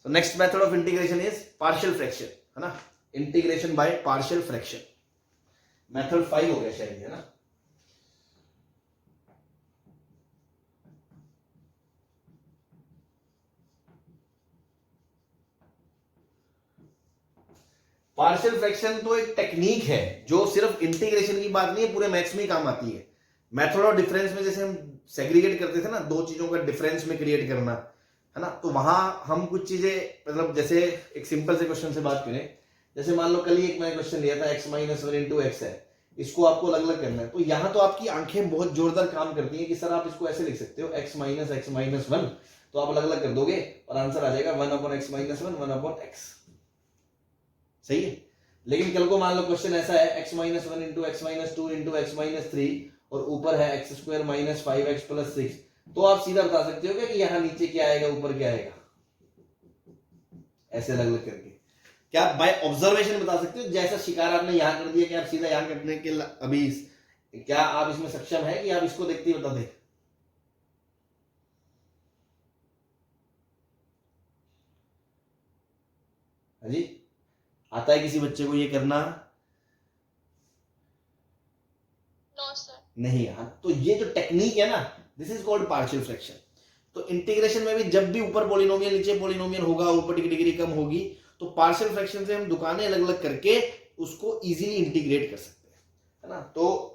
So next method of integration is partial fraction, है ना, integration by partial fraction. Method 5 हो गया शायद, है ना. पार्शियल फ्रैक्शन तो एक टेक्निक है जो सिर्फ इंटीग्रेशन की बात नहीं है, पूरे मैथ्स में ही काम आती है. मेथड ऑफ डिफरेंस में जैसे हम सेग्रीगेट करते थे ना, दो चीजों का डिफरेंस में क्रिएट करना, है ना, तो वहां हम कुछ चीजें, मतलब जैसे एक सिंपल से क्वेश्चन से बात करें, जैसे मान लो कल ही एक मैंने क्वेश्चन लिया था x माइनस 1 इंटू एक्स है, इसको आपको अलग अलग करना है, तो यहाँ तो आपकी आंखें बहुत जोरदार काम करती हैं कि सर आप इसको ऐसे लिख सकते हो x माइनस 1, तो आप अलग अलग कर दोगे और आंसर आ जाएगा 1 upon x minus 1 1 upon x. सही है. लेकिन कल को मान लो क्वेश्चन ऐसा है x minus 1 into x minus 2 into x minus 3 और ऊपर है x square minus 5x plus 6, तो आप सीधा बता सकते हो कि यहाँ नीचे क्या आएगा ऊपर क्या आएगा, ऐसे अलग अलग करके. क्या बाय ऑब्जर्वेशन बता सकते हो, जैसा शिकार आपने यहां कर दिया कि आप सीधा यहां करने के अभी क्या आप इसमें सक्षम है कि आप इसको देखते ही बता दे. हाँ जी, आता है किसी बच्चे को ये करना? No sir. नहीं. हाँ, तो ये जो टेक्निक है ना, this is called partial fraction. तो इंटीग्रेशन में भी जब भी ऊपर पॉलिनोमियल नीचे पॉलिनोमियल होगा, ऊपर की डिग्री कम होगी, तो पार्शियल फ्रैक्शन से हम दुकानें अलग अलग करके उसको इजीली इंटीग्रेट कर सकते हैं, है ना. तो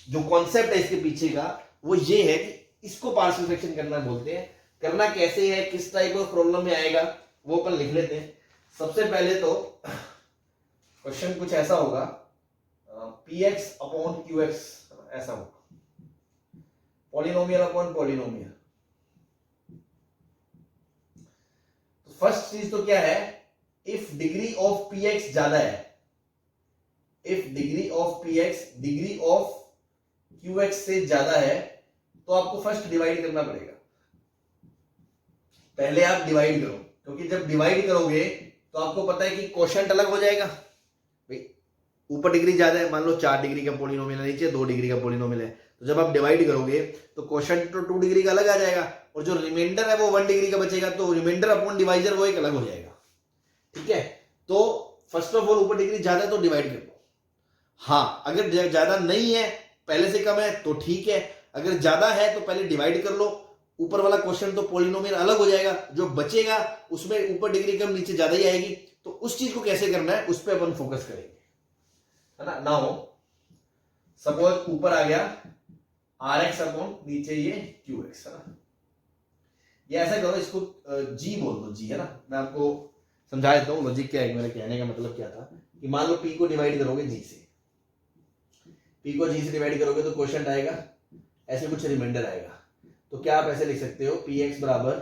जो कॉन्सेप्ट है इसके पीछे का वो ये है कि इसको पार्शियल फ्रैक्शन करना बोलते हैं. करना कैसे है, किस टाइप ऑफ प्रॉब्लम में आएगा, वो अपन लिख लेते हैं. सबसे पहले तो क्वेश्चन कुछ ऐसा होगा, px अपॉन qx ऐसा होगा, पॉलिनोमियल अपॉन पॉलिनोमियल. फर्स्ट चीज तो क्या है, इफ डिग्री ऑफ px ज्यादा है, if degree of px degree of qx से ज्यादा है, तो आपको फर्स्ट डिवाइड करना पड़ेगा. पहले आप डिवाइड करो, क्योंकि जब डिवाइड करोगे तो आपको पता है कि क्वोशंट अलग हो जाएगा. भाई ऊपर डिग्री ज्यादा है, मान लो 4 डिग्री का पॉलिनोमियल है, नीचे 2 डिग्री का पॉलिनोमियल है, तो जब आप डिवाइड करोगे तो क्वोशंट तो 2 डिग्री का अलग आ जाएगा और जो रिमाइंडर है वो 1 डिग्री का बचेगा, तो रिमाइंडर अपॉन डिवाइजर वो एक अलग हो जाएगा. ठीक है. तो फर्स्ट ऑफ ऑल ऊपर डिग्री ज्यादा है तो डिवाइड कर दो. हाँ, अगर ज्यादा नहीं है, पहले से कम है तो ठीक है, अगर ज्यादा है तो पहले डिवाइड कर लो, ऊपर वाला क्वेश्चन तो पॉलिनोमियल अलग हो जाएगा, जो बचेगा उसमें ऊपर डिग्री कम नीचे ज्यादा ही आएगी. तो उस चीज को कैसे करना है उस पर अपन फोकस करेंगे, है ना. नाउ सपोज ऊपर आ गया rx अपॉन नीचे ये qx, है ना. ये ऐसा करो, इसको g बोल दो, g, है ना. मैं आपको समझा देता हूँ लॉजिक क्या है, मेरे कहने का मतलब क्या था कि मान लो p को डिवाइड करोगे g से, p को g से डिवाइड करोगे तो क्वेश्चन आएगा ऐसे, कुछ रिमाइंडर आएगा. तो क्या आप ऐसे लिख सकते हो, px बराबर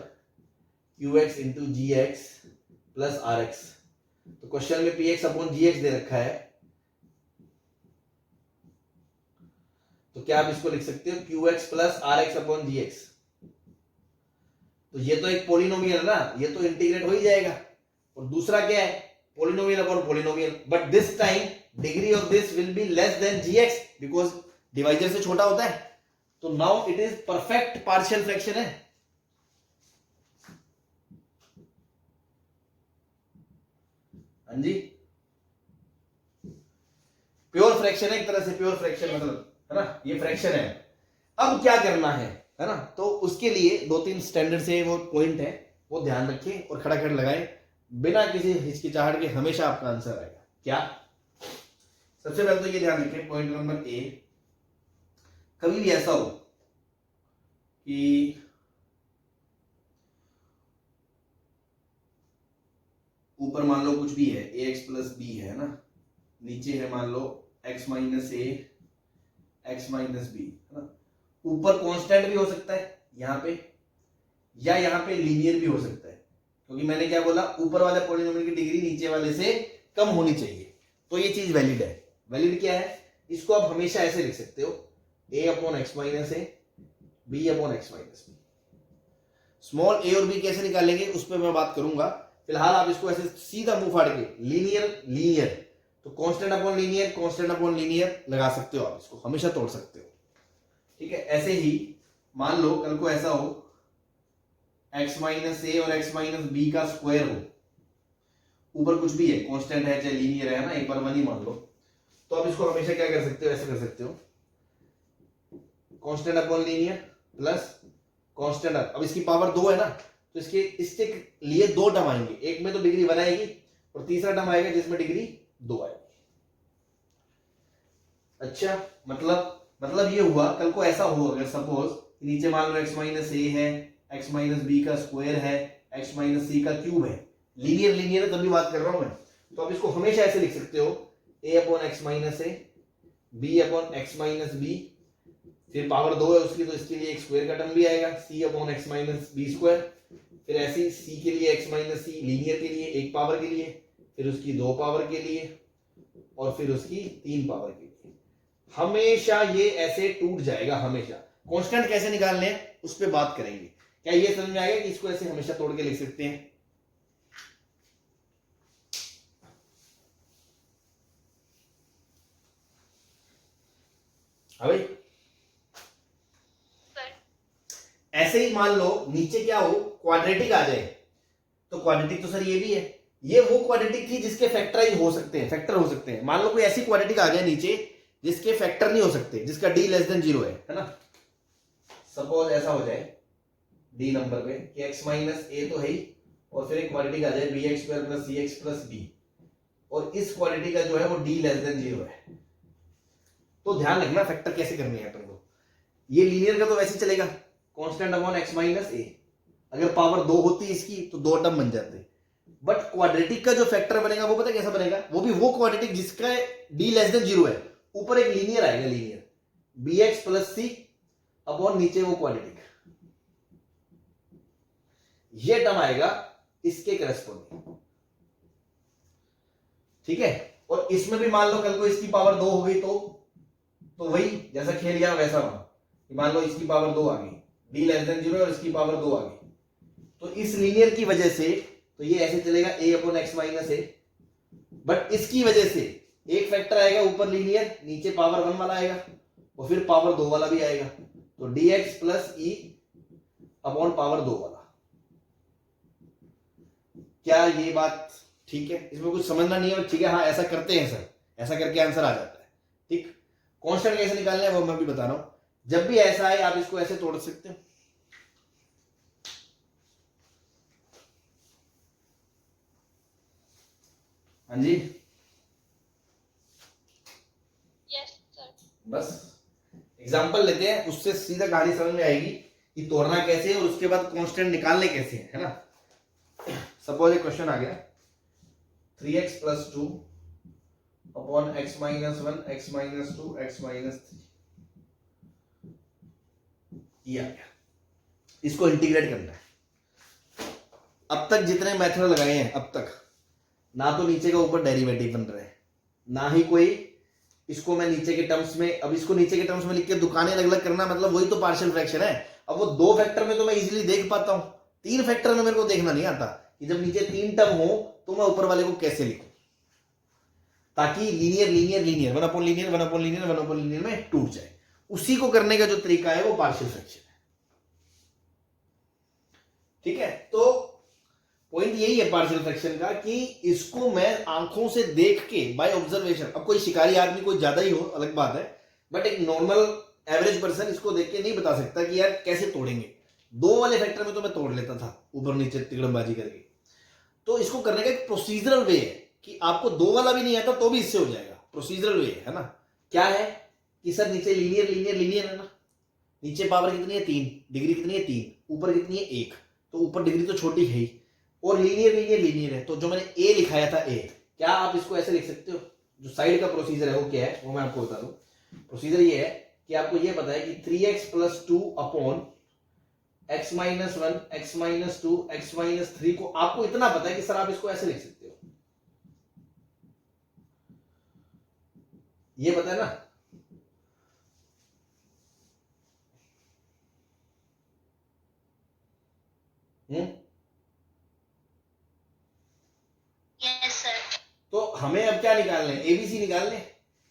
qx into gx plus rx. तो क्वेश्चन में px अपॉन gx दे रखा है, तो क्या आप इसको लिख सकते हो qx plus rx upon gx. तो ये तो एक पॉलिनोमियल है ना, ये तो इंटीग्रेट हो ही जाएगा. और दूसरा क्या है, polynomial upon polynomial, but this time degree of this will be less than gx because divisor से छोटा होता है. तो now it is perfect partial fraction है. हाँ जी, प्योर फ्रैक्शन है एक तरह से, प्योर फ्रैक्शन मतलब, है ना, ये फ्रैक्शन है. अब क्या करना है ना, तो उसके लिए 2-3 स्टैंडर्ड से वो पॉइंट है, वो ध्यान रखें और खड़ा खड़ लगाए बिना किसी हिचकिचाहट के, हमेशा आपका आंसर आएगा. क्या? सबसे पहले तो ये ध्यान रखें, पॉइंट नंबर ए, कभी भी ऐसा हो कि ऊपर मान लो कुछ भी है, ax प्लस बी है ना, नीचे है मान लो x माइनस ए एक्स माइनस बी, है ना. ऊपर कांस्टेंट भी हो सकता है यहाँ पे, या यहाँ पे लीनियर भी हो सकता है, क्योंकि मैंने क्या बोला, ऊपर वाले पॉलिनोमियल की डिग्री नीचे वाले से कम होनी चाहिए. तो ये चीज वैलिड है. वैलिड क्या है, इसको आप हमेशा ऐसे लिख सकते हो, a upon x minus a, b upon x minus b. Small a और b कैसे निकालेंगे उस पर मैं बात करूंगा. फिलहाल आप इसको ऐसे सीधा मुंह फाड़ के लीनियर लीनियर, तो कांस्टेंट अपॉन लीनियर लगा सकते हो, आप इसको हमेशा तोड़ सकते हो. ठीक है. ऐसे ही मान लो कल को ऐसा हो x माइनस ए और x माइनस बी का स्क्वायर हो, ऊपर कुछ भी है, कांस्टेंट है चाहे लीनियर है ना, एक बार वन ही मान लो, तो आप इसको हमेशा क्या कर सकते हो, ऐसे कर सकते हो, constant upon linear plus constant. अब इसकी पावर 2 है ना, तो इसके लिए 2 टर्म आएंगे, एक में तो डिग्री 1 आएगी और तीसरा टर्म आएगा जिसमें डिग्री 2 आएगी। अच्छा, मतलब ये हुआ, कल को ऐसा हो अगर सपोज नीचे मान लो x माइनस ए है, x माइनस बी का स्क्वायर है, x माइनस सी का क्यूब है, लीनियर तभी बात कर रहा हूं मैं, तो आप इसको हमेशा ऐसे लिख सकते हो, a upon x minus a, b upon x minus b, फिर पावर 2 है उसकी तो इसके लिए एक स्क्वायर का टर्म भी आएगा, c upon x minus b square, फिर ऐसे ही c के लिए x माइनस सी लीनियर के लिए एक पावर के लिए, फिर उसकी 2 पावर के लिए और फिर उसकी 3 पावर के लिए। हमेशा ये ऐसे टूट जाएगा हमेशा। कांस्टेंट कैसे निकालने हैं उस पर बात करेंगे। क्या ये समझ में आएगा कि इसको ऐसे हमेशा तोड़ के लिख सकते हैं? अभी ऐसे ही मान लो नीचे क्या हो, क्वाड्रेटिक आ जाए, तो क्वाड्रेटिक तो सर ये भी है, ये वो क्वाड्रेटिक थी जिसके फैक्टराइज हो सकते हैं, फैक्टर हो सकते हैं। मान लो कोई ऐसी क्वाड्रेटिक आ जाए नीचे जिसके फैक्टर नहीं हो सकते, जिसका d लेस देन 0 है ना, सपोज ऐसा हो जाए d नंबर पे कि x माइनस ए तो है ही और फिर एक क्वाड्रेटिक आ जाए bx square plus cx plus b, और इस क्वाड्रेटिक का जो है वो d लेस देन 0 है, तो ध्यान रखना फैक्टर कैसे करनी है अपन को। ये लीनियर का तो वैसे चलेगा, कांस्टेंट अपॉन x माइनस ए, अगर पावर 2 होती इसकी तो 2 टर्म बन जाते, बट क्वाड्रेटिक का जो फैक्टर बनेगा वो पता कैसा बनेगा, वो भी वो क्वाड्रेटिक जिसका d लेस देन 0 है, ऊपर एक लीनियर आएगा, linear bx plus c upon नीचे वो क्वाड्रेटिक, ये टर्म आएगा इसके करस्पॉन्डिंग, ठीक है। और इसमें भी मान लो कल को इसकी पावर 2 हो गई तो वही जैसा खेल गया वैसा वहां, मान लो इसकी पावर 2 आ गई, d लेस देन 0 और इसकी पावर 2 आ गई, तो इस लीनियर की वजह से तो ये ऐसे चलेगा a upon x minus A, but इसकी वजह से एक फैक्टर आएगा ऊपर लीनियर, नीचे पावर 1 वाला आएगा और फिर पावर 2 वाला भी आएगा, तो dx प्लस ई अपॉन पावर 2 वाला। क्या ये बात ठीक है? इसमें कुछ समझना नहीं है, ठीक है, हाँ ऐसा करते हैं सर, ऐसा करके आंसर आ जाता है, ठीक। कांस्टेंट कैसे निकालना है वो मैं भी बता रहा हूं, जब भी ऐसा है आप इसको ऐसे तोड़ सकते हो, हाँ जी बस एग्जांपल लेते हैं, उससे सीधा कहानी समझ में आएगी कि तोड़ना कैसे है और उसके बाद कांस्टेंट निकालने कैसे है ना। सपोज एक क्वेश्चन आ गया 3x plus 2 upon x minus 1 x minus 2 x minus 3, ये आ गया, इसको इंटीग्रेट करना है। अब तक जितने मेथड लगाए हैं अब तक, ना तो नीचे का ऊपर डेरिवेटिव बन रहा है, ना ही कोई इसको मैं नीचे के टर्म्स में, अब इसको नीचे के टर्म्स में लिख के दुकानें अलग अलग करना, मतलब वही तो पार्शियल फ्रैक्शन है। अब वो 2 फैक्टर में तो मैं इजीली देख पाता हूं, 3 फैक्टर में मेरे को देखना नहीं आता कि जब नीचे 3 टर्म हो तो मैं ऊपर वाले को कैसे लिखूं, ताकि linear linear linear 1 upon linear 1 upon linear 1 upon linear में टूट जाए। उसी को करने का जो तरीका है वो पार्शियल फ्रैक्शन है, ठीक है। तो पॉइंट यही है पार्शियल फ्रैक्शन का कि इसको मैं आंखों से देख के बाय ऑब्जर्वेशन, अब कोई शिकारी आदमी कोई ज्यादा ही हो अलग बात है, बट एक नॉर्मल एवरेज पर्सन इसको देख के नहीं बता सकता कि यार कैसे तोड़ेंगे। 2 वाले फैक्टर में तो मैं तोड़ लेता था ऊपर नीचे तिगड़मबाजी करके, तो इसको करने का एक प्रोसीजरल वे है कि आपको 2 वाला भी नहीं आता तो भी इससे हो जाएगा, प्रोसीजरल वे है ना। क्या है कि सर नीचे लीनियर लीनियर लीनियर है ना, नीचे पावर कितनी है 3, डिग्री कितनी है 3, ऊपर कितनी है 1, तो ऊपर डिग्री तो छोटी है ही, और लीनियर लीनियर लीनियर है, तो जो मैंने ए लिखाया था ए, क्या आप इसको ऐसे लिख सकते हो? जो साइड का प्रोसीजर है वो क्या है वो मैं आपको बता दूं। प्रोसीजर ये है कि आपको ये पता है कि 3x plus 2 upon x minus 1 x minus 2 x minus 3 को आपको इतना पता है कि सर आप इसको ऐसे लिख सकते हो, ये पता है ना। Yes sir. तो हमें अब क्या निकालना है? एबीसी निकालने,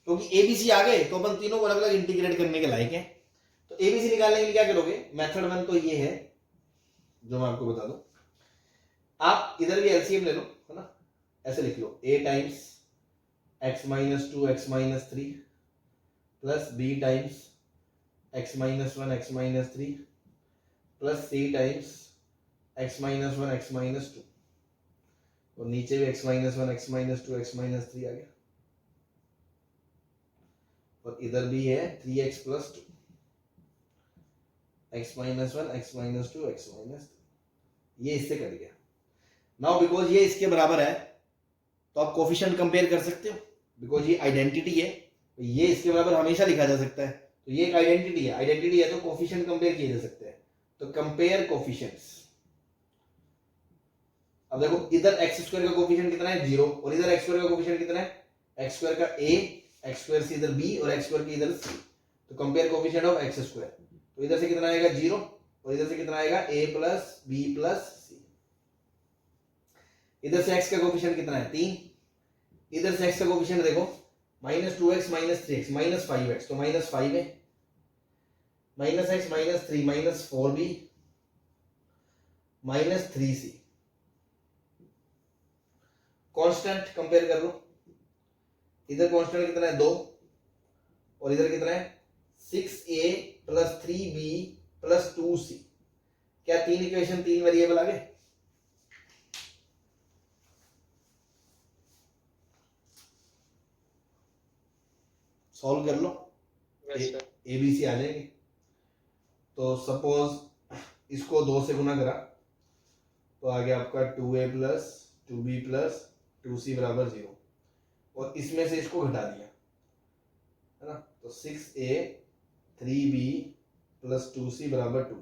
क्योंकि एबीसी आ गए तो अपन तीनों को अलग अलग इंटीग्रेट करने के लायक है। तो एबीसी निकालने के लिए क्या करोगे? मेथड 1 तो ये है जो मैं आपको बता दूं, आप इधर भी एलसीएम ले लो, है ना, ऐसे लिख लो a times x minus 2 x minus 3 plus b times x minus 1 x minus 3 plus c times x minus 1 x minus 2, और नीचे भी x minus 1 x minus 2 x minus 3 आ गया, और इधर भी है 3x plus 2 x minus 1 x minus 2 x minus 3, ये इससे कट गया। नाउ बिकॉज ये इसके बराबर है तो आप कोफिशिएंट कंपेयर कर सकते हो, बिकॉज ये आइडेंटिटी है, तो ये इसके बराबर हमेशा लिखा जा सकता है, तो ये एक आइडेंटिटी है तो कोफिशिएंट कंपेयर किए जा सकते हैं, तो कंपेयर कोफिशिएंट्स। अब देखो इधर एक्स स्क्वायर का कोफिशिएंट कितना है 0, और इधर एक्स स्क्वायर का कोफिशिएंट कितना है, एक्स स्क्वायर का a, एक्स स्क्वायर से इधर b और एक्स स्क्वायर के इधर c, तो compare coefficient of x square, तो इधर से कितना आएगा 0 और इधर से कितना आएगा a plus b plus c। इधर से x का कोफिशिएंट कितना है 3, इधर से x का कोफिशिएंट देखो minus 2x minus 3x minus 5x, तो माइनस 5 है, minus x minus 3 minus 4b minus 3c। Constant compare कर लो, इधर कांस्टेंट कितना है 2 और इधर कितना है 6a plus 3b plus 2c। क्या तीन इक्वेशन तीन वेरिएबल आ गए? सॉल्व कर लो, ए बी सी आ जाएंगे। तो सपोज इसको 2 से गुना करा तो आ गया आपका 2a plus 2b plus 2c बराबर 0, और इसमें से इसको घटा दिया, है ना, तो 6a 3b प्लस 2c बराबर 2,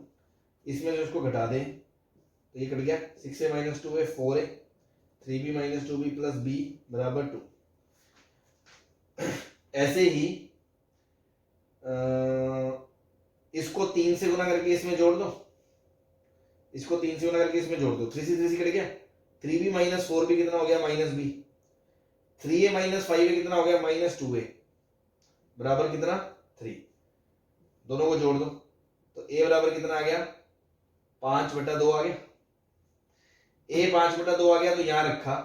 इसमें से उसको घटा दें तो ये कट गया, 6a minus 2a 4a 3b minus 2b plus b बराबर 2। ऐसे ही इसको 3 से गुना करके इसमें जोड़ दो, इसको 3 से गुना करके इसमें जोड़ दो, 3 से 3 से कट गया, 3b माइनस 4b कितना हो गया minus b, 3a minus 5a कितना हो गया माइनस 2a बराबर कितना 3, दोनों को जोड़ दो तो a बराबर कितना आ गया 5/2 आ गया, a 5/2 आ गया तो यहां रखा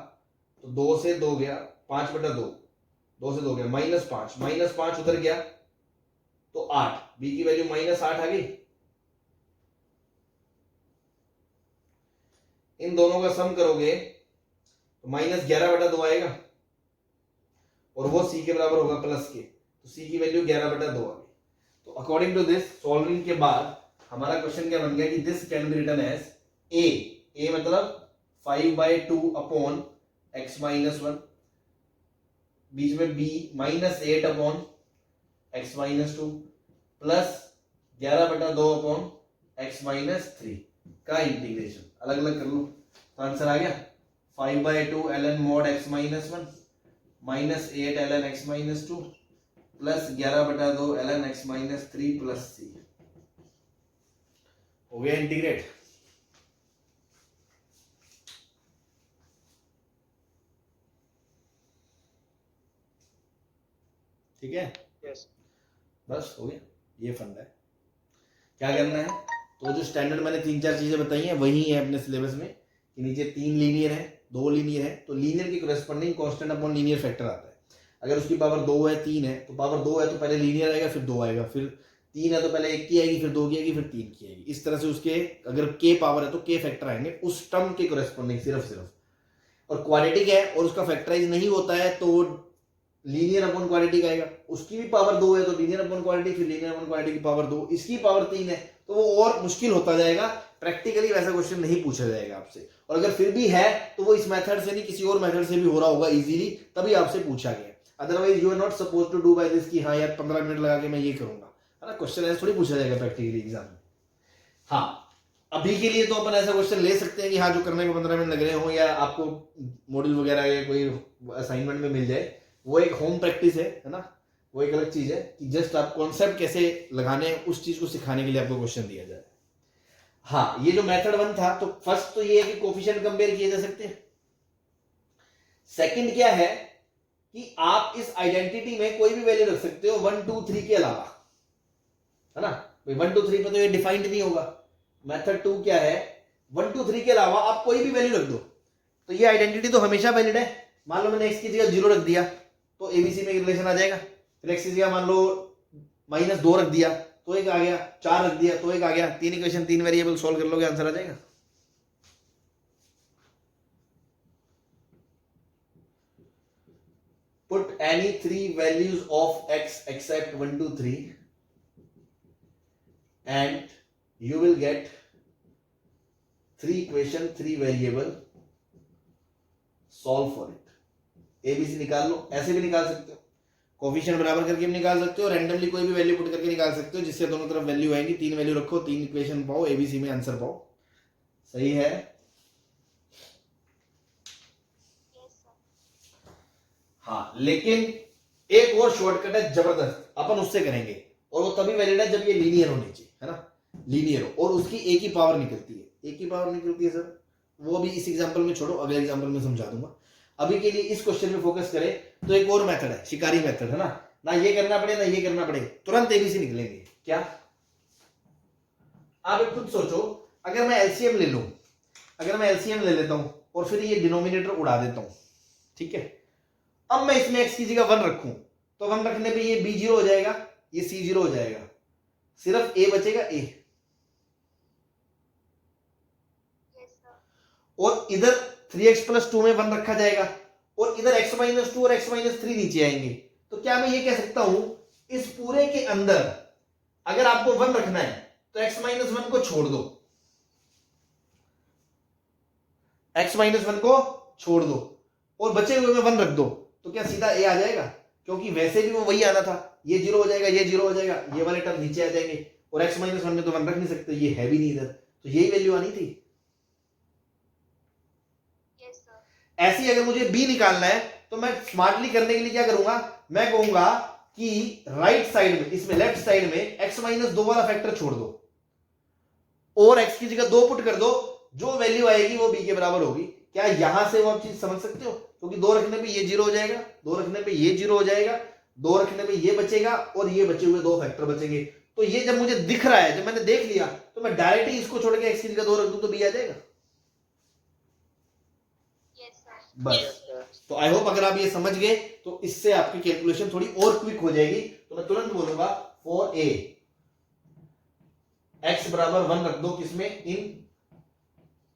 तो 2 से 2 गया 5/2, 2 से 2 गया -5, -5 उधर गया तो 8, b की वैल्यू -8 आ गई। इन दोनों का सम करोगे तो -11/2 आएगा, और वो c के बराबर होगा प्लस के, तो c की वैल्यू 11/2 आ गई। तो अकॉर्डिंग टू दिस सॉल्विंग के बाद हमारा क्वेश्चन क्या बन गया कि this can be written as a मतलब 5/2 अपॉन x माइनस 1, बीच में b -8 upon x minus 2 plus 11/2 upon x minus 3 का इंटीग्रेशन अलग अलग कर लो, तो आंसर आ गया 5/2 ln mod x minus 1 -8 ln x minus 2 plus 11/2 ln x minus 3 plus c। हो गया इंटीग्रेट। ठीक है, यस बस हो गया, ये फंडा है। क्या करना है, तो जो स्टैंडर्ड मैंने 3-4 चीजें बताई हैं वही है अपने सिलेबस में, कि नीचे 3 लीनियर है 2 लीनियर है, तो लीनियर की corresponding constant upon linear factor आता है। अगर उसकी पावर 2 है 3 है तो पावर 2 है तो पहले लीनियर आएगा फिर 2 आएगा, फिर 3 है तो पहले 1 की आएगी फिर 2 की आएगी फिर 3 की आएगी, इस तरह से उसके अगर k पावर है तो k फैक्टर आएंगे उस टर्म के कॉरेस्पॉन्डिंग सिर्फ। और क्वाड्रेटिक है और उसका फैक्टराइज नहीं होता है तो लीनियर अपॉन क्वाड्रेटिक आएगा, उसकी भी पावर 2 है तो लीनियर अपॉन क्वाड्रेटिक, फिर लीनियर अपॉन क्वाड्रेटिक की पावर 2, इसकी पावर 3 है तो वो और मुश्किल होता जाएगा। प्रैक्टिकली वैसा क्वेश्चन नहीं पूछा जाएगा आपसे, और अगर फिर भी है तो वो इस मेथड से नहीं किसी और मेथड से भी हो रहा होगा इजीली, तभी आपसे पूछा गया। Otherwise you are not suppose to do by this कि हाँ यार 15 मिनट लगा के मैं ये करूंगा, है ना, क्वेश्चन ऐसा थोड़ी पूछा जाएगा प्रैक्टिकली एग्जाम में। हाँ, अभी के लिए तो अपन ऐसा क्वेश्चन ले सकते हैं कि हाँ जो करने में 15 मिनट लग रहे हो या आपको मॉड्यूल वगैरह या कोई असाइनमेंट में मिल जाए, वो एक होम प्रैक्टिस है ना, वो एक अलग चीज है कि जस्ट आप कॉन्सेप्ट कैसे लगाने हैं उस चीज को सिखाने के लिए आपको क्वेश्चन दिया जाए। हाँ, ये जो मेथड 1 था तो फर्स्ट तो ये है कि कोफिशिएंट कंपेयर किए जा सकते हैं। सेकंड क्या है कि आप इस आइडेंटिटी में कोई भी वैल्यू रख सकते हो 1 2 3 के अलावा, है ना, 1 2 3 पे तो ये डिफाइंड नहीं होगा। मेथड 2 क्या है, 1 2 3 के अलावा आप कोई भी वैल्यू रख दो तो ये आइडेंटिटी तो हमेशा वैलिड है। मान लो मैंने x की जगह 0 रख दिया तो एबीसी में रिलेशन आ जाएगा। फिर x की जगह मान लो -2 रख दिया तो एक आ गया, 4 रख दिया तो एक आ गया। 3 इक्वेशन 3 वेरिएबल सॉल्व कर लोगे, आंसर आ जाएगा। Put any 3 values of x except 1 2 3 and you will get 3 equation 3 variable, solve for it। ABC निकाल लो, ऐसे भी निकाल सकते हो, कोफिशिएंट बराबर करके भी निकाल सकते हो, रैंडमली कोई भी वैल्यू पुट करके निकाल सकते हो जिससे दोनों तरफ वैल्यू आएंगी। 3 वैल्यू रखो, 3 इक्वेशन पाओ, एबीसी में आंसर पाओ। सही है? हाँ, लेकिन एक और शॉर्टकट है जबरदस्त, अपन उससे करेंगे और वो तभी वैलिड है जब ये लीनियर होनी चाहिए, है ना, लीनियर हो और उसकी एक ही पावर निकलती है। एक ही पावर निकलती है सर, वो भी इस एग्जांपल में छोड़ो, अगले एग्जांपल में समझा दूंगा। अभी के लिए इस क्वेश्चन में फोकस करें तो एक और मेथड है, शिकारी मेथड, है ना ये करना पड़े ना ये करना पड़े, तुरंत एबीसी निकलेंगे। क्या आप एक खुद सोचो, अगर मैं एलसीएम ले लूं, अगर मैं एलसीएम ले लेता हूं और फिर ये डिनोमिनेटर उड़ा देता हूं, ठीक है, अब मैं इसमें x की जगह 1 रखूं तो 1 रखने पे ये b 0 हो जाएगा, ये c 0 हो जाएगा, सिर्फ a बचेगा, a। और इधर 3x+2 में 1 रखा जाएगा और इधर x-2 और x-3 नीचे आएंगे। तो क्या मैं ये कह सकता हूं इस पूरे के अंदर अगर आपको 1 रखना है तो x-1 को छोड़ दो, x-1 को छोड़ दो और बचे हुए में 1 रख दो, तो क्या सीधा a आ जाएगा? क्योंकि वैसे भी वो वही आना था, ये 0 हो जाएगा, ये 0 हो जाएगा, ये वाले टर्म नीचे आ जाएंगे और x-1 में तो 1 रख नहीं सकते, ये है भी नहीं इधर, तो यही वैल्यू आनी थी। ऐसी अगर मुझे b निकालना है तो मैं स्मार्टली करने के लिए क्या करूंगा, मैं कहूंगा कि राइट साइड में, इसमें लेफ्ट साइड में x-2 वाला फैक्टर छोड़ दो और x की जगह 2 पुट कर दो, जो वैल्यू आएगी वो b के बराबर होगी। क्या यहां से वो आप चीज समझ सकते हो? क्योंकि 2 रखने पे ये 0 हो जाएगा, 2 रखने पे ये 0 हो जाएगा, 2 रखने पे ये बचेगा और ये बचे हुए 2 फैक्टर बचेंगे। तो ये जब मुझे दिख रहा है, जब मैंने देख लिया, तो मैं डायरेक्ट ही इसको छोड़ के x की जगह 2 रख दूं तो b आ जाएगा। बस, तो आई होप अगर आप ये समझ गए तो इससे आपकी कैलकुलेशन थोड़ी और क्विक हो जाएगी। तो मैं तुरंत बोलूंगा फॉर a x बराबर 1 रख दो, किसमें, इन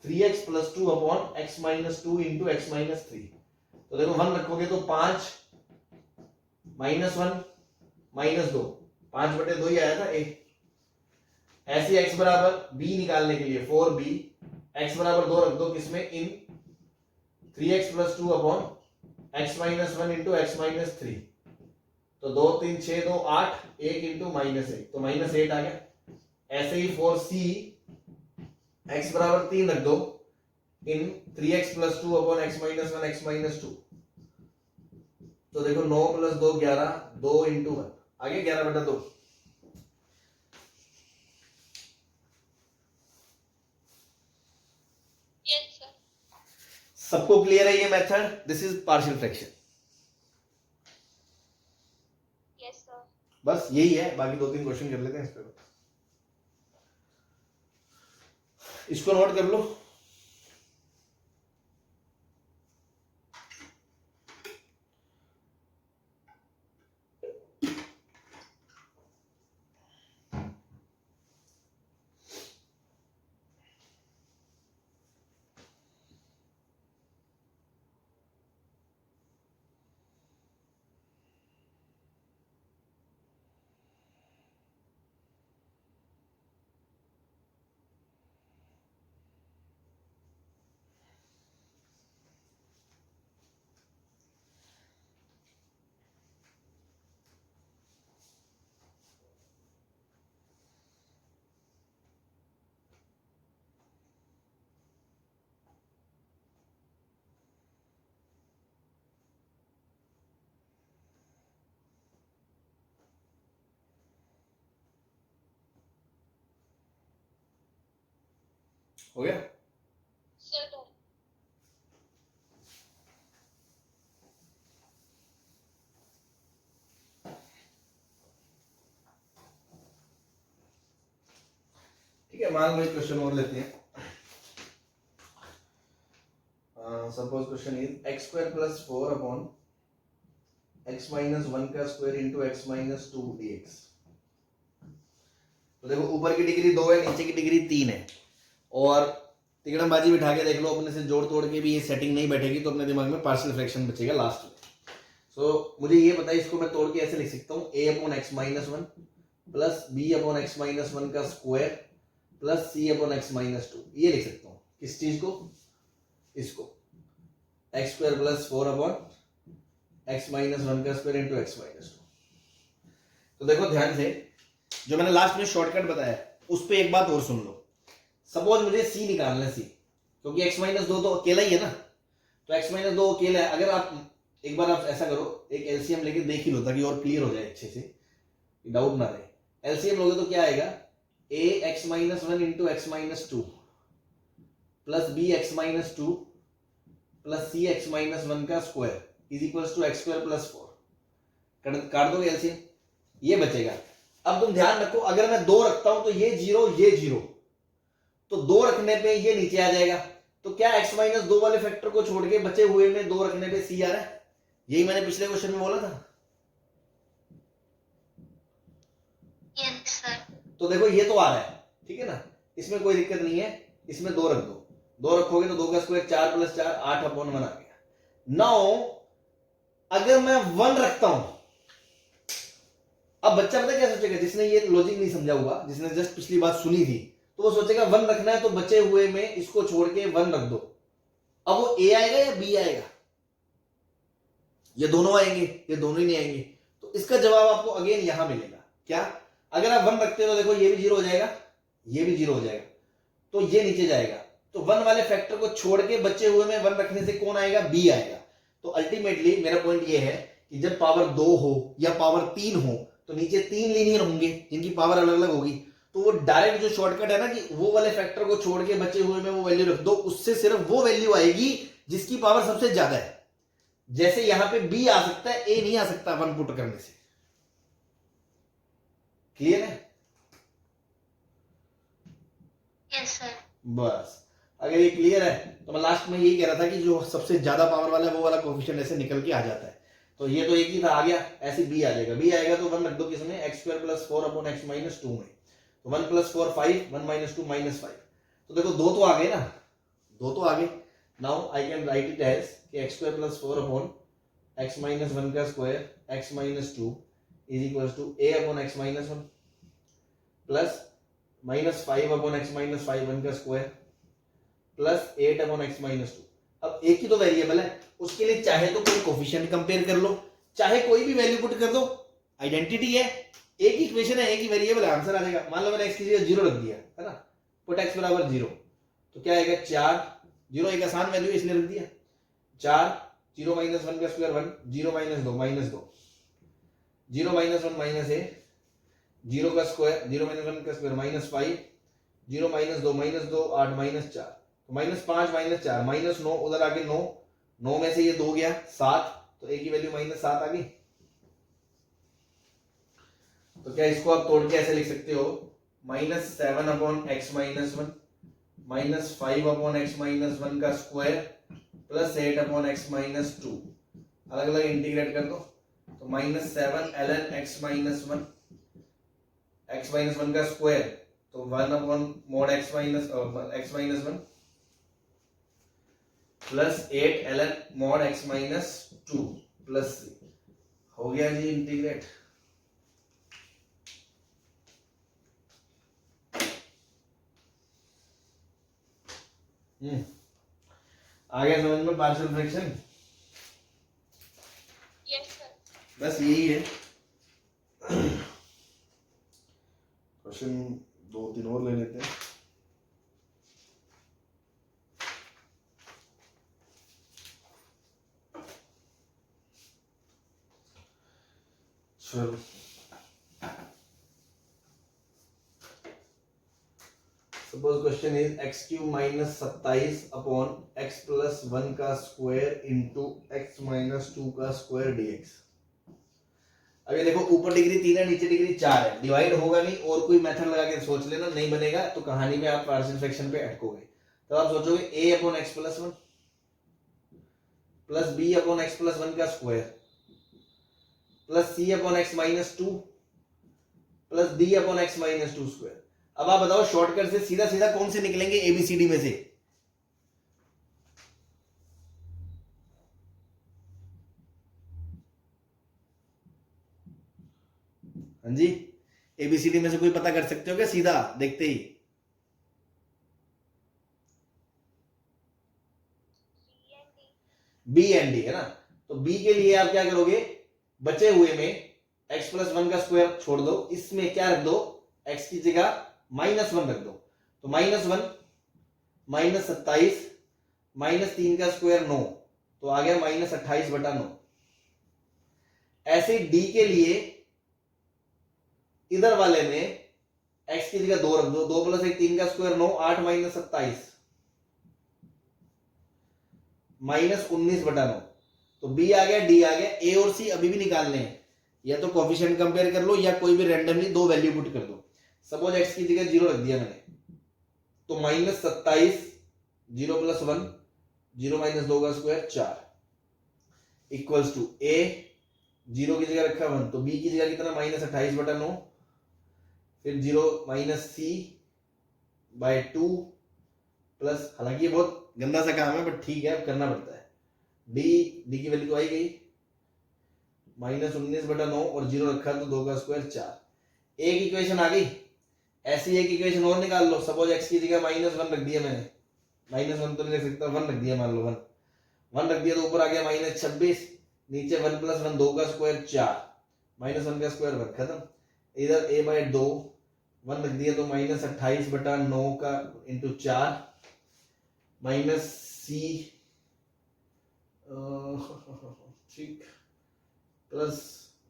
3x+2 upon x-2 into x-3। तो देखो 1 रखोगे तो 5 -1 -2, 5/2 ही आया था a। ऐसे x बराबर b निकालने के लिए 4b x बराबर 2 रख दो, किसमें, इन 3x+2 upon x-1 into x-3। तो 2 3 6 2 8, 1 इंटू -1 तो -8 आ गया। ऐसे ही 4c x बराबर 3 रख दो, इन 3x+2 अपॉन x-1 x-2। तो देखो 9 + 2 11, 2 इंटू 1 आगे 11/2। सबको क्लियर है ये method? This is partial fraction. बस यही है, बाकी 2-3 क्वेश्चन कर लेते हैं इस पर। इसको नोट कर लो। हो गया? ठीक है, मान लो एक क्वेश्चन और लेते हैं। Suppose question is x square plus 4 upon x minus 1 का square into x minus 2 dx। तो देखो ऊपर की डिग्री 2 है, नीचे की डिग्री 3 है, और तिकड़मबाजी बिठा के देख लो अपने से, जोड़ तोड़ के भी ये सेटिंग नहीं बैठेगी तो अपने दिमाग में पार्शियल फ्रैक्शन बचेगा लास्ट में। सो मुझे ये पता है, इसको मैं तोड़ के ऐसे लिख सकता हूँ a upon x minus 1 plus b upon x minus 1 का square plus c upon x minus 2, ये लिख सकता हूँ। किस चीज को? इसको x square plus 4 upon x minus 1 का स्क्वायर इंटू एक्स माइनस 2। तो देखो ध्यान से, जो मैंने लास्ट में शॉर्टकट बताया उस पर एक बात और सुन लो। सपोज मुझे c निकालना है, c, क्योंकि x माइनस 2 तो अकेला ही है ना, तो x माइनस 2 अकेला है। अगर आप एक बार आप ऐसा करो, एक एलसीएम लेके देख ही लो ताकि और क्लियर हो जाए अच्छे से, डाउट ना रहे। एलसीएम लोगे तो क्या आएगा, a x minus 1 into x minus 2 plus b x minus 2 plus c x minus 1 का square is equals to x square plus 4। काट दोगे एलसीएम, ये बचेगा। अब तुम ध्यान रखो, अगर मैं 2 रखता हूं तो ये 0 ये 0, तो 2 रखने पे ये नीचे आ जाएगा। तो क्या x माइनस 2 वाले फैक्टर को छोड़ के बचे हुए में 2 रखने पे c आ रहा है? यही मैंने पिछले क्वेश्चन में बोला था। Yes sir. तो देखो ये तो आ रहा है, ठीक है ना, इसमें कोई दिक्कत नहीं है, इसमें 2 रख दो। 2 रखोगे तो 2 का स्क्वायर 4 प्लस 4 8 अपॉन 1 आ गया। नाउ अगर मैं 1 रखता हूं, अब बच्चा पता क्या सोचेगा, जिसने ये लॉजिक नहीं समझा हुआ, जिसने जस्ट पिछली बात सुनी थी, तो वो सोचेगा 1 रखना है तो बचे हुए में इसको छोड़ के 1 रख दो। अब वो a आएगा या b आएगा? ये दोनों आएंगे, ये दोनों ही नहीं आएंगे। तो इसका जवाब आपको अगेन यहां मिलेगा। क्या? अगर आप 1 रखते हो तो देखो ये भी 0 हो जाएगा, ये भी 0 हो जाएगा, तो ये नीचे जाएगा। तो 1 वाले फैक्टर को छोड़ के बचे हुए में 1 रखने से कौन आएगा? b आएगा। तो अल्टीमेटली मेरा पॉइंट ये है कि जब पावर 2 हो या पावर 3 हो तो नीचे 3 लीनियर होंगे जिनकी पावर अलग अलग होगी। तो वो डायरेक्ट जो शॉर्टकट है ना कि वो वाले फैक्टर को छोड़ के बचे हुए में वो वैल्यू रख दो, उससे सिर्फ वो वैल्यू आएगी जिसकी पावर सबसे ज्यादा है। जैसे यहां पे b आ सकता है, a नहीं आ सकता 1 पुट करने से। क्लियर है? Yes sir. बस अगर ये क्लियर है तो मैं लास्ट में यही कह रहा था कि जो सबसे ज्यादा पावर वाला है वो वाला कोफिशिएंट ऐसे निकल के आ जाता है। तो ये तो एक ही था, आ गया, ऐसे b आ जाएगा। b आएगा तो 1 रख दो किसमें? X square plus 4 upon x minus 2 में। तो 1 प्लस 4 5, 1 माइनस 2 माइनस 5। तो देखो 2 तो आ गए ना, 2 तो आ गए। Now I can write it as कि x square plus 4 upon x minus 1 का square x minus 2 is equal to a upon x minus 1 plus minus 5 upon x minus 5 1 का square plus 8 upon x minus 2। अब एक ही तो variable है, उसके लिए चाहे तो कोई कोफिशिएंट कंपेयर कर लो, चाहे कोई भी वैल्यू पुट कर दो, आइडेंटिटी है, एक ही इक्वेशन है, एक ही वेरिएबल है, आंसर आ जाएगा। मान लो मैंने x की जगह 0 रख दिया है ना, पुट x बराबर 0, तो क्या आएगा? 4 0, एक आसान वैल्यू इसलिए रख दिया। 4 0 माइनस 1 का square 1, 0 minus 2 minus 2, 0 minus 1 minus 1, 0 का स्क्वायर 0 माइनस 1 का square minus 5, 0 minus 2 minus 2 8 minus 4, तो माइनस 5 माइनस 4 माइनस 9, उधर आगे 9, 9 में से ये 2 गया 7, तो a की वैल्यू माइनस 7 आ गई। तो क्या इसको आप तोड़ के ऐसे लिख सकते हो? Minus 7 upon x minus 1 minus 5 upon x minus 1 का square plus 8 upon x minus 2, अलग अलग इंटीग्रेट कर दो। तो माइनस 7 ln एक्स माइनस 1 का स्क्वायर, तो 1 upon mode x minus 1 plus 8 ln mode x minus 2 plus 3 हो गया जी इंटीग्रेट। आ गया समझ में पार्शियल फ्रैक्शन? Yes sir. बस यही है। क्वेश्चन 2-3 और ले लेते हैं। चलो suppose question is x cube minus 27 upon x plus 1 का स्क्वायर इंटू एक्स माइनस 2 का स्क्वायर dx। अभी देखो ऊपर डिग्री 3 है, नीचे डिग्री 4 है, डिवाइड होगा नहीं, और कोई मेथड लगा के सोच लेना, नहीं बनेगा तो कहानी में आप पार्शियल फ्रैक्शन पे अटकोगे। तो आप सोचोगे a upon x plus 1, plus b upon x plus 1 का square plus c upon x minus 2 plus d upon x minus 2 square. अब आप बताओ शॉर्टकट से सीधा सीधा कौन से निकलेंगे एबीसीडी में से? हाँ जी, एबीसीडी में से कोई पता कर सकते हो क्या सीधा देखते ही? बी एंड डी है ना। तो बी के लिए आप क्या करोगे, बचे हुए में x प्लस 1 का स्क्वायर छोड़ दो, इसमें क्या रख दो, x की जगह -1 रख दो। तो -1 -27 -3 का स्क्वायर 9, तो आ गया -28/9। ऐसे डी के लिए इधर वाले में x की जगह 2 रख दो, 2 + 1 3 का स्क्वायर 9, 8 - 27 -19/9। तो बी आ गया, डी आ गया। ए और सी अभी भी निकालने हैं, या तो कोफिशिएंट कंपेयर कर लो या कोई भी रैंडमली दो वैल्यू पुट कर दो। सपोज एक्स की जगह 0 रख दिया मैंने, तो -27 0 + 1 0 - 2 का स्क्वायर 4 इक्वल्स टू ए 0 की जगह रखा 1, तो बी की जगह कितना -28/9, फिर 0 - c/2 प्लस, हालांकि ये बहुत गंदा सा काम है बट ठीक है, अब करना पड़ता है। डी की वैल्यू तो आई गई -19/9 और 0 रखा तो 2 का स्क्वायर 4। एक इक्वेशन आ गई। ऐसी एक इक्वेशन और निकाल लो। सपोज एक्स की जगह -1 रख दिया मैंने, -1 तो नहीं रख सकता, 1 रख दिया, मान लो 1 रख दिया, तो ऊपर आ गया -26, नीचे 1 + 1 2 का स्क्वायर 4, -1 का स्क्वायर 1 खत्म। इधर a/2 1 रख दिया, तो -28/9 का इंटू 4 -c ठीक प्लस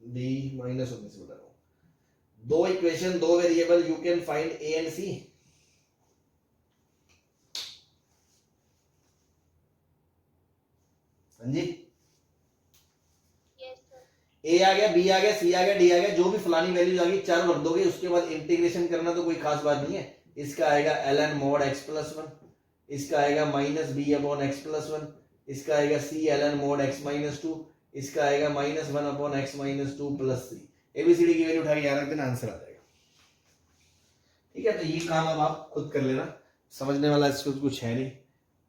d -19/9। दो इक्वेशन, दो variable, you can find a and c. हाँ जी, ए आ गया, बी आ गया, सी आ गया, डी आ गया, जो भी फलानी वैल्यूज आ गई चारों रख दोगे। उसके बाद इंटीग्रेशन करना तो कोई खास बात नहीं है। इसका आएगा ln mod x + 1, इसका आएगा -b/x + 1, इसका आएगा c ln mod x - 2, इसका आएगा -1/x - 2 प्लस c। एबीसीडी की वैल्यू उठा के याद रख देना, आंसर आ जाएगा। ठीक है, तो ये काम अब आप खुद कर लेना, समझने वाला इसको कुछ है नहीं,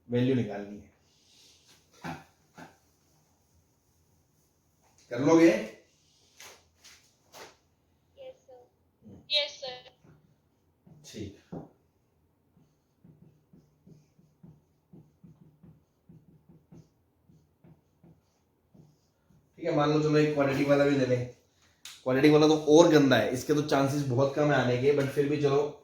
वैल्यू निकालनी है, कर लोगे? Yes sir. ठीक, ठीक है, मान लो चलो एक क्वाड्रेटिक वाला भी ले लें। क्वाड्रेटिक वाला तो और गंदा है, इसके तो चांसेस बहुत कम है आने के, बट फिर भी चलो,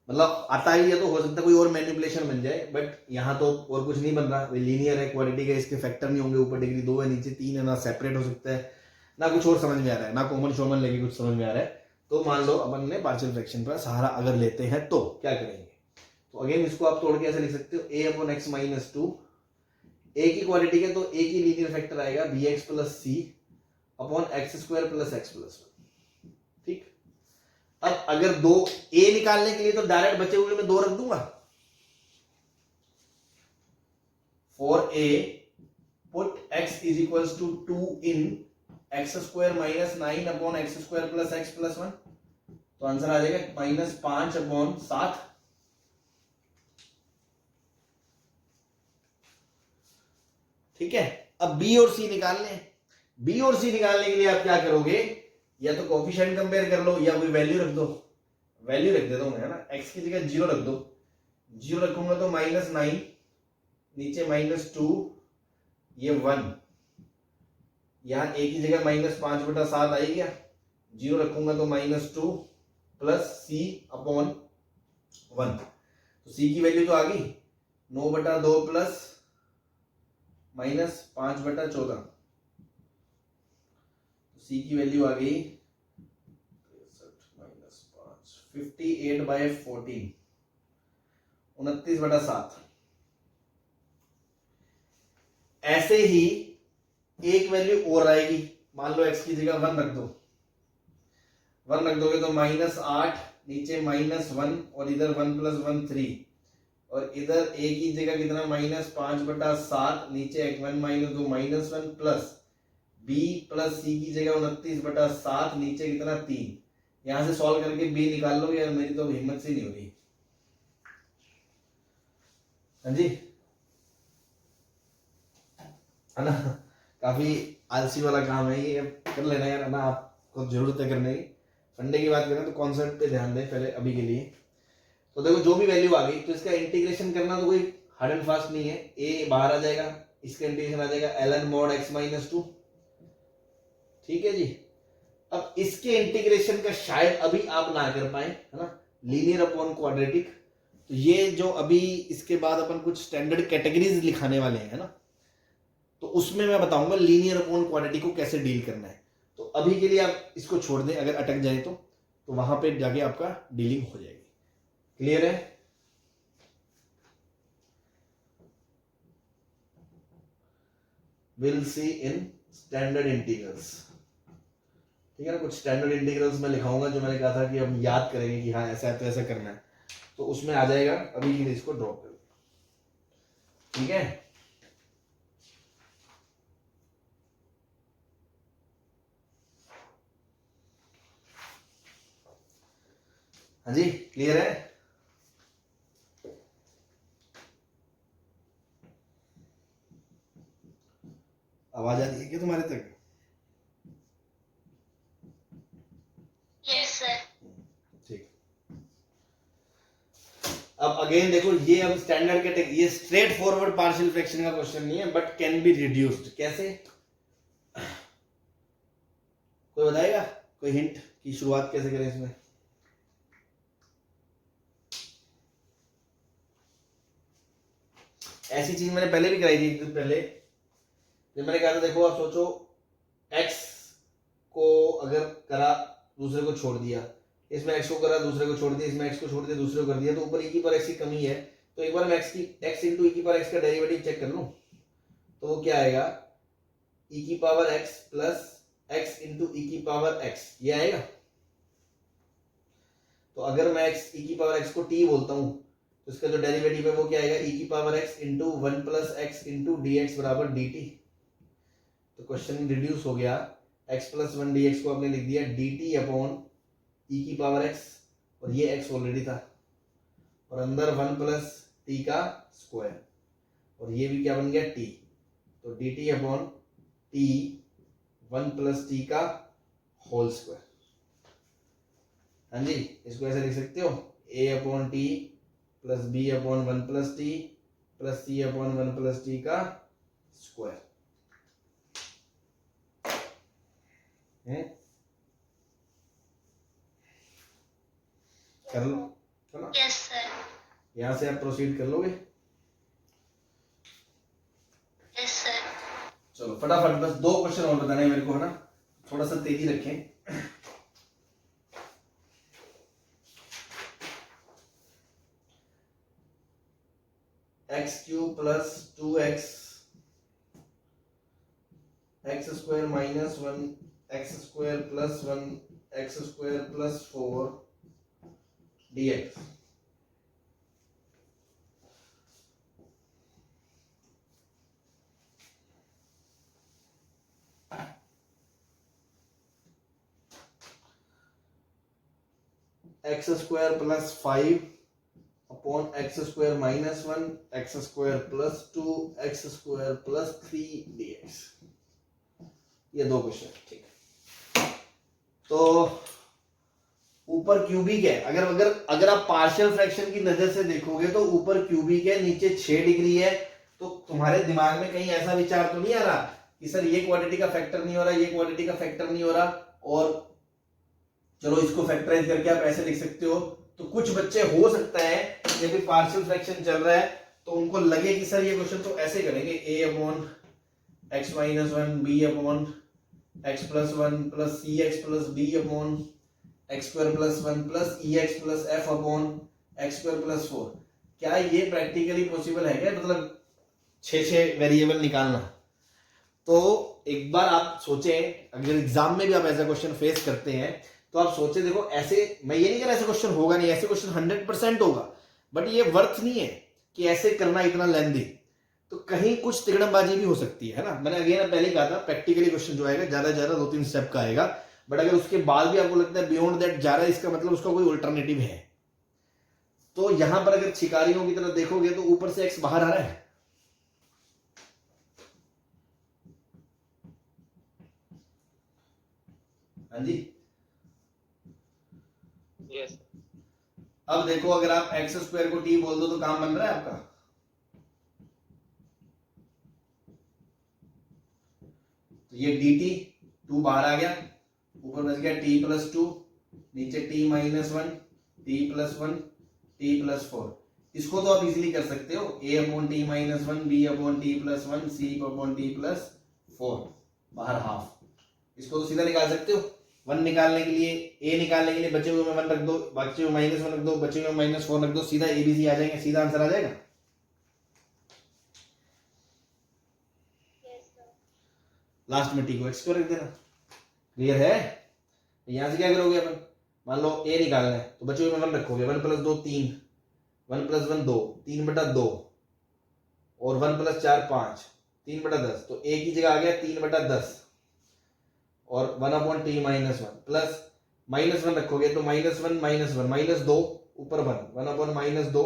मतलब आता ही है तो हो सकता है कोई और मैनिपुलेशन बन जाए, बट यहाँ तो और कुछ नहीं बन रहा, लीनियर है, क्वाड्रेटिक है, इसके फैक्टर नहीं होंगे, ऊपर डिग्री 2 है, नीचे 3 है, ना सेपरेट हो सकता है, ना कुछ और समझ में आ रहा है, ना कॉमन शॉमन लेके कुछ समझ में आ रहा है। तो मान लो अपन ने पार्शियल फ्रैक्शन का सहारा अगर लेते हैं तो क्या करेंगे? तो अगेन इसको आप तोड़ के ऐसे लिख सकते हो, a/x - 2, ए की क्वाड्रेटिक है तो ए की लीनियर फैक्टर आएगा bx + c upon x² + x + 1। ठीक, अब अगर दो ए निकालने के लिए तो डायरेक्ट बचे हुए में 2 रख दूंगा। For a put x = 2 in x² - 9 upon x² + x + 1, तो आंसर आ जाएगा -5/7। ठीक है, अब बी और सी निकालने हैं। बी और सी निकालने के लिए आप क्या करोगे, या तो कोफिशिएंट कंपेयर कर लो या कोई वैल्यू रख दो। वैल्यू रख देता हूं मैं, है ना, x की जगह 0 रख दो, 0 रखूंगा तो -9, नीचे -2, ये 1, यहां a की जगह -5/7 आई गया, 0 रखूंगा तो -2 प्लस c अपॉन 1। तो c की वैल्यू तो आ गई 9/2 प्लस -5/14। सी की वैल्यू आ गई 58/14, 29/7। ऐसे ही एक वैल्यू और आएगी, मान लो x की जगह 1 रख दो, 1 रख दोगे तो -8, नीचे -1 और इधर 1 + 1 3, और इधर a की जगह कितना -5/7, नीचे x1 -2 -1 plus b plus c की जगह 29/7, नीचे कितना 3। यहां से सॉल्व करके b निकाल लोगे यार, मेरी तो हिम्मत से नहीं हो रही। हाँ जी, है ना, काफी आलसी वाला काम है ये, कर लेना यार, है ना, आपको जरूरत है करने की। फंडे की बात करें तो कॉन्सेप्ट पे ध्यान दें पहले अभी के लिए। तो देखो जो भी वैल्यू आ गई तो इसका इंटीग्रेशन करना तो कोई हार्ड एंड फास्ट नहीं है, a बाहर आ जाएगा, इसका इंटीग्रेशन आ जाएगा ln mod x - 2, ठीक है जी। अब इसके इंटीग्रेशन का शायद अभी आप ना कर पाए, है ना, लीनियर अपॉन क्वाड्रेटिक। तो ये जो अभी इसके बाद अपन कुछ स्टैंडर्ड कैटेगरीज लिखाने वाले हैं, है ना, तो उसमें मैं बताऊंगा लीनियर अपॉन क्वाड्रेटिक को कैसे डील करना है। तो अभी के लिए आप इसको छोड़ दें, अगर अटक जाए तो वहां पे जाके आपका डीलिंग हो जाएगी। क्लियर है? Will see in standard integrals, ठीक है ना। कुछ स्टैंडर्ड इंटीग्रल्स में लिखाऊंगा जो मैंने कहा था कि हम याद करेंगे कि हाँ ऐसा है तो ऐसा करना है, तो उसमें आ जाएगा। अभी के लिए इसको ड्रॉप करो, ठीक है। हाँ जी, क्लियर है? आवाज आ रही है क्या तुम्हारे तक? Yes sir. ठीक। अब अगेन देखो, ये अब स्टैंडर्ड कैटेगरी, ये स्ट्रेट फॉरवर्ड पार्शियल फ्रैक्शन का क्वेश्चन नहीं है, बट कैन बी रिड्यूस्ड। कैसे, कोई बताएगा? कोई हिंट की शुरुआत कैसे करें इसमें? ऐसी चीज मैंने पहले भी कराई थी एक दिन पहले, जब मैंने कहा था देखो आप सोचो x को अगर करा दूसरे को छोड़ दिया, इसमें x को करा दूसरे को छोड़ दिया, इसमें x को छोड़ दिया दूसरे को कर दिया, तो ऊपर e की पावर x की कमी है। तो एक बार मैं x इंटू e की पावर x का डेरिवेटिव चेक कर लूं, तो वो क्या आएगा, e की power x plus x into e की पावर x, ये आएगा। तो अगर मैं x e की पावर x को t बोलता हूं, तो इसका जो डेरिवेटिव है वो क्या आएगा, e की power x into 1 plus x into dx बराबर dt। तो क्वेश्चन रिड्यूस हो गया, x प्लस 1 dx को आपने लिख दिया dt अपॉन e की पावर x, और ये x ऑलरेडी था, और अंदर 1 प्लस t का स्क्वायर, और ये भी क्या बन गया t। तो dt upon t 1 plus t का होल स्क्वायर। हाँ जी, इसको ऐसे लिख सकते हो, a upon t plus b upon 1 plus t plus c upon 1 plus t का स्क्वायर। कर लो, है ना। Yes sir. यहां से आप प्रोसीड कर लोगे। Yes sir. चलो फटाफट बस 2 क्वेश्चन और बताने हैं मेरे को, है ना, थोड़ा सा तेजी रखें। x³ plus 2x x square minus 1 x square plus 1 x square plus 4 dx। x square plus 5 upon x square minus 1 x square plus 2 x square plus 3 dx। ये 2 क्वेश्चन, ठीक है। तो ऊपर क्यूबिक है, अगर आप पार्शियल फ्रैक्शन की नजर से देखोगे तो ऊपर क्यूबिक है, नीचे 6 डिग्री है। तो तुम्हारे दिमाग में कहीं ऐसा विचार तो नहीं आ रहा कि सर ये क्वाड्रेटिक का फैक्टर नहीं हो रहा, ये क्वाड्रेटिक का फैक्टर नहीं हो रहा, और चलो इसको फैक्टराइज करके आप ऐसे लिख सकते हो। तो कुछ बच्चे हो सकता है जब भी पार्शियल फ्रैक्शन चल रहा है तो उनको लगे कि सर ये क्वेश्चन तो ऐसे करेंगे, a upon x minus 1 b upon x plus 1 plus c x plus b upon x square plus 1 plus e x plus f upon x square plus 4। क्या ये प्रैक्टिकली पॉसिबल है क्या, मतलब 6 वेरिएबल निकालना? तो एक बार आप सोचें, अगर एग्जाम में भी आप ऐसा क्वेश्चन फेस करते हैं तो आप सोचे, देखो ऐसे मैं ये नहीं कह रहा ऐसे क्वेश्चन होगा नहीं, ऐसे क्वेश्चन 100% होगा, बट ये वर्थ नहीं है। कि ऐसे करना इतना लेंदी, तो कहीं कुछ तिगड़मबाजी भी हो सकती है ना। मैंने अगेन पहले ही कहा था प्रैक्टिकली क्वेश्चन जो आएगा ज्यादा से ज्यादा 2-3 स्टेप का आएगा, बट अगर उसके बाद भी आपको लगता है बियॉन्ड दैट जा रहा है, इसका मतलब उसका कोई अल्टरनेटिव है। तो यहां पर अगर शिकारियों की तरह देखोगे तो ऊपर से x बाहर आ रहा है, हाँ जी। यस अब देखो अगर आप एक्स स्क्वायर को t बोल दो तो काम बन रहा है आपका। तो ये dt 2 बाहर आ गया, ऊपर बच गया t प्लस 2, नीचे t minus 1, t plus 1, t plus 4। इसको तो आप इजीली कर सकते हो, a upon T minus 1, b upon T plus 1, c upon T plus 4, बाहर हाफ। इसको तो सीधा निकाल सकते हो। 1 निकालने के लिए, a निकालने के लिए बचे हुए में 1 रख दो, बचे हुए माइनस 1 रख दो, बचे हुए माइनस 4 रख दो, सीधा abc आ जाएंगे, सीधा आंसर आ जाएगा। Yes, sir. लास्ट में t को x को रख देना। क्लियर है? यहां से क्या करोगे अपन, मान लो a निकालना है तो बचे हुए में 1 रखोगे, 1 प्लस 2 3, 1 प्लस 1 2, 3/2 और 1 प्लस 4 5, 3/10, तो a की जगह आ गया 3/10 और 1 upon T minus 1 plus minus 1 रखोगे तो माइनस 1 माइनस 2 ऊपर 1 अपॉन माइनस 2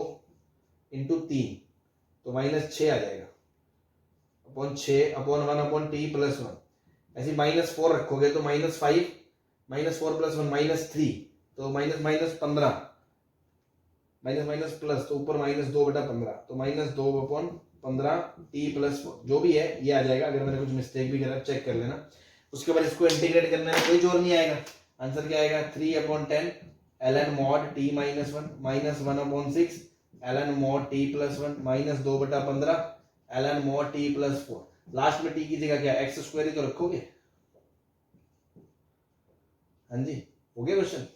इंटू 3, तो माइनस 6 आ जाएगा upon 6 upon 1 upon T plus 1। ऐसे माइनस 4 रखोगे तो माइनस 5, माइनस 4 प्लस 1 माइनस 3, तो minus minus 15, minus minus plus तो ऊपर माइनस 2/15, तो माइनस 2 अपॉन 15 टी प्लस 4 जो भी है ये आ जाएगा। अगर मैंने कुछ मिस्टेक भी करा चेक कर लेना। उसके बाद इसको इंटीग्रेट करने में कोई जोर नहीं आएगा। आंसर क्या आएगा, 3/10 ln mod t minus 1 minus 1/6 ln mod t plus 1 minus 2/15 ln mod t plus 4। Last में t की जगह क्या एक्स स्क्वायर ही तो रखोगे। हाँ जी, हो गया क्वेश्चन।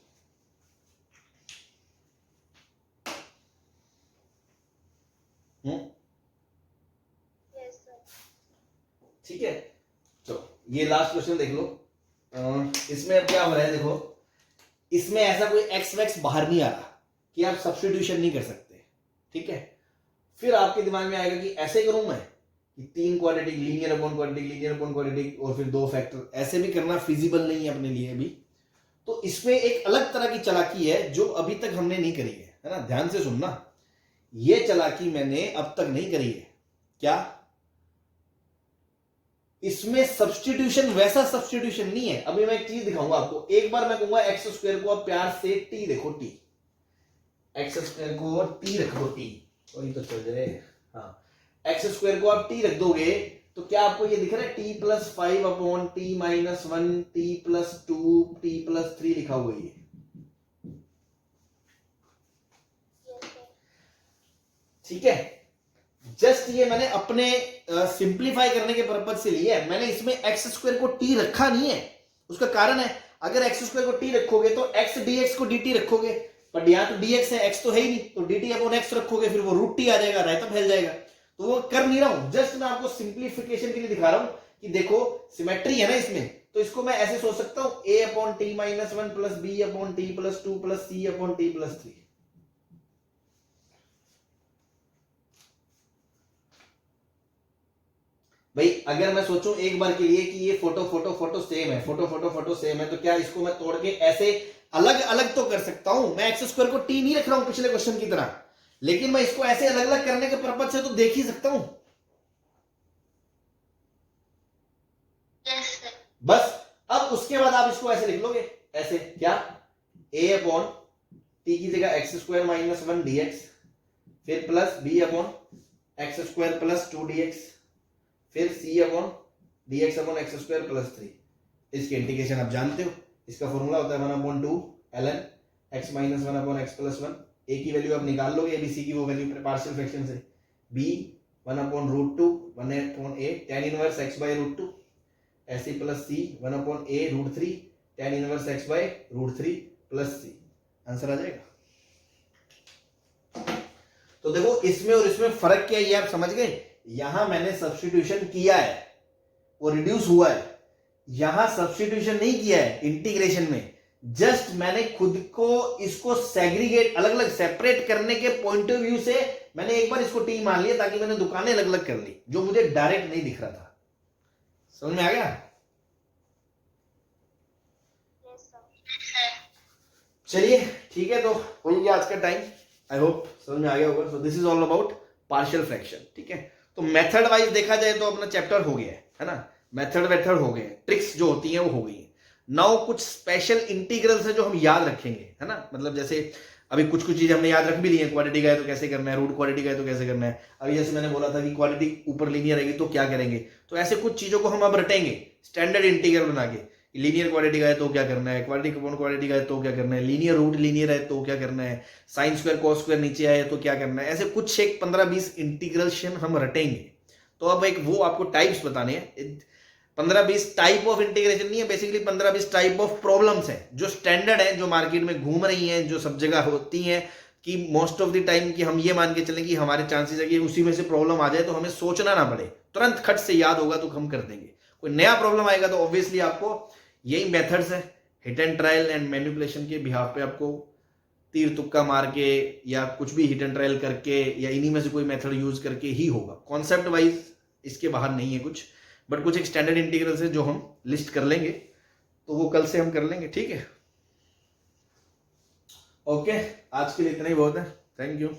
Yes, sir. ठीक है, तो ये लास्ट क्वेश्चन देख लो। इसमें अब क्या हो रहा है, देखो इसमें ऐसा कोई एक्स वैक्स बाहर नहीं आ रहा कि आप सब्स्टिट्यूशन नहीं कर सकते। ठीक है, फिर आपके दिमाग में आएगा कि ऐसे करूं मैं कि 3 quadratic linear upon quadratic linear upon quadratic और फिर 2 फैक्टर, ऐसे भी करना फिजिबल नहीं है अपने लिए अभी। तो इसमें एक अलग तरह की चालाकी है जो अभी तक हमने नहीं करी है ना। ध्यान से सुनना, ये चालाकी मैंने अब तक नहीं करी है। क्या? इसमें सब्स्टिट्यूशन वैसा सब्स्टिट्यूशन नहीं है। अभी मैं एक चीज दिखाऊंगा आपको। एक बार मैं कहूंगा एक्स स्क्वायर को आप प्यार से टी देखो, टी एक्स स्क्वायर को टी रख दो, टी वही तो चल जाए। हाँ, एक्स स्क्वायर को आप टी रख दोगे तो क्या आपको ये दिख रहा है T plus 5 upon T minus 1 T plus 2 T plus 3 लिखा हुआ है ये। Yes, sir. ठीक है, जस्ट ये मैंने अपने सिंप्लीफाई करने के पर्पज से लिया है। मैंने इसमें एक्स स्क्वायर को टी रखा नहीं है। उसका कारण है, अगर एक्स स्क्वायर को टी रखोगे तो एक्स डीएक्स को dt रखोगे, बट यहां तो dx है, x तो है ही नहीं, तो dt अपॉन x रखोगे फिर वो रूट टी आ जाएगा, रायता फैल जाएगा। तो वो कर नहीं रहा हूं, जस्ट मैं आपको सिंप्लीफिकेशन के लिए दिखा रहा हूं कि देखो सिमेट्री है ना इसमें। तो इसको मैं ऐसे सोच सकता हूं a upon T minus 1 plus b upon T plus 2 plus c upon T plus 3। भाई अगर मैं सोचूं एक बार के लिए कि ये फोटो फोटो फोटो सेम है, फोटो फोटो फोटो सेम है, तो क्या इसको मैं तोड़ के ऐसे अलग अलग तो कर सकता हूं। मैं एक्स स्क्वायर को टी नहीं रख रहा हूं पिछले क्वेश्चन की तरह, लेकिन मैं इसको ऐसे अलग अलग करने के पर्पज से तो देख ही सकता हूं। Yes, sir. बस अब उसके बाद आप इसको ऐसे लिख लोगे, ऐसे क्या, a अपॉन टी की जगह एक्स स्क्वायर माइनस 1 dx, फिर plus b upon x square plus 2 dx, फिर c upon dx upon x square plus 3। इसकी इंटीग्रेशन आप जानते हो, इसका फॉर्मूला होता है 1/2 ln x minus 1 upon x plus 1। a की वैल्यू आप निकाल लोगे, abc की वो वैल्यू पार्शियल फ्रैक्शन से, b 1/√2 1/a tan inverse x by √2, ऐसे plus c 1/a √3 tan inverse x by √3 plus c। Answer आ जाएगा। तो देखो इसमें और इसमें फर्क क्या है ये आप समझ गए। यहां मैंने सब्स्टिट्यूशन किया है, वो रिड्यूस हुआ है। यहां सब्स्टिट्यूशन नहीं किया है इंटीग्रेशन में, जस्ट मैंने खुद को इसको सेग्रीगेट अलग अलग सेपरेट करने के पॉइंट ऑफ व्यू से मैंने एक बार इसको टी मान लिया ताकि मैंने दुकानें अलग अलग कर ली जो मुझे डायरेक्ट नहीं दिख रहा था। समझ में आ गया? Yes, sir. चलिए ठीक है, तो हो गया आज का टाइम। आई होप समझ में आ गया होगा। So this is all about partial fraction. ठीक है, तो मेथड वाइज देखा जाए तो अपना चैप्टर हो गया है ना। मेथड हो गए, ट्रिक्स जो होती हैं वो हो गई है। नाउ कुछ स्पेशल इंटीग्रल्स है जो हम याद रखेंगे, है ना। मतलब जैसे अभी कुछ चीजें हमने याद रख भी ली है, क्वाड्रेटिक का है तो कैसे करना है, रूट क्वाड्रेटिक का है तो कैसे करना है। अभी जैसे मैंने बोला था कि क्वाड्रेटिक ऊपर लीनियर रहेगी तो क्या करेंगे, तो ऐसे कुछ चीजों को हम अब रटेंगे स्टैंडर्ड इंटीग्रल बना के। लीनियर क्वाड्रेटिक है तो क्या करना है, क्वाड्रेटिक अपॉन क्वाड्रेटिक है तो क्या करना है, लीनियर रूट लीनियर है तो क्या करना है, साइन स्क्वायर कॉस स्क्वायर नीचे आए तो क्या करना है। ऐसे कुछ एक 15-20 इंटीग्रेशन हम रटेंगे। तो अब एक वो आपको टाइप्स बताने हैं। 15-20 टाइप ऑफ इंटीग्रेशन नहीं है, बेसिकली 15-20 टाइप ऑफ प्रॉब्लम्स हैं जो स्टैंडर्ड है, जो मार्केट में घूम रही हैं, जो सब जगह होती हैं, कि मोस्ट ऑफ द टाइम कि हम ये मान के चलें कि हमारे चांसेस है कि उसी में से प्रॉब्लम आ जाए तो हमें सोचना ना पड़े, तुरंत खट से याद होगा तो हम कर देंगे। कोई नया प्रॉब्लम आएगा तो ऑब्वियसली आपको यही मेथड्स है, hit and trial and manipulation के बिहाफ पे आपको तीर तुक्का मार के या कुछ भी हिट एंड ट्रायल करके या इन्हीं में से कोई मेथड यूज करके ही होगा। कॉन्सेप्ट वाइज इसके बाहर नहीं है कुछ, बट कुछ एक स्टैंडर्ड इंटीग्रल्स है जो हम लिस्ट कर लेंगे, तो वो कल से हम कर लेंगे। ठीक है, ओके, आज के लिए इतना ही बहुत है। Thank you.